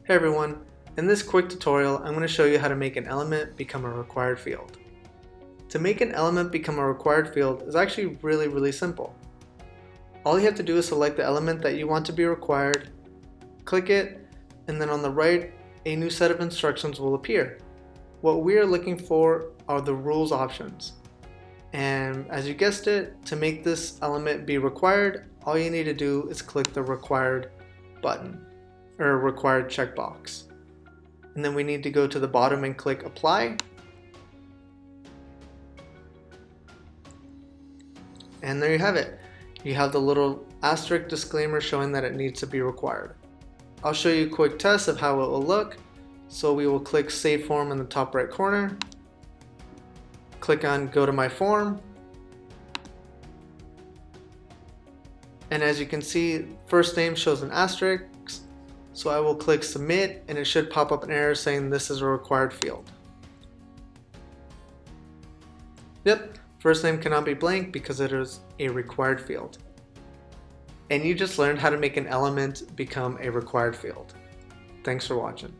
Hey everyone, in this quick tutorial I'm going to show you how to make an element become a required field. To make an element become a required field is actually really simple. All you have to do is select the element that you want to be required, click it, and then on the right a new set of instructions will appear. What we are looking for are the rules options. And as you guessed it, to make this element be required, all you need to do is click the required button or required checkbox. And then we need to go to the bottom and click apply. And there you have it. You have the little asterisk disclaimer showing that it needs to be required. I'll show you a quick test of how it will look. So we will click Save Form in the top right corner. Click on Go to My Form. And as you can see, first name shows an asterisk. So I will click Submit and it should pop up an error saying this is a required field. Yep, first name cannot be blank because it is a required field. And you just learned how to make an element become a required field. Thanks for watching.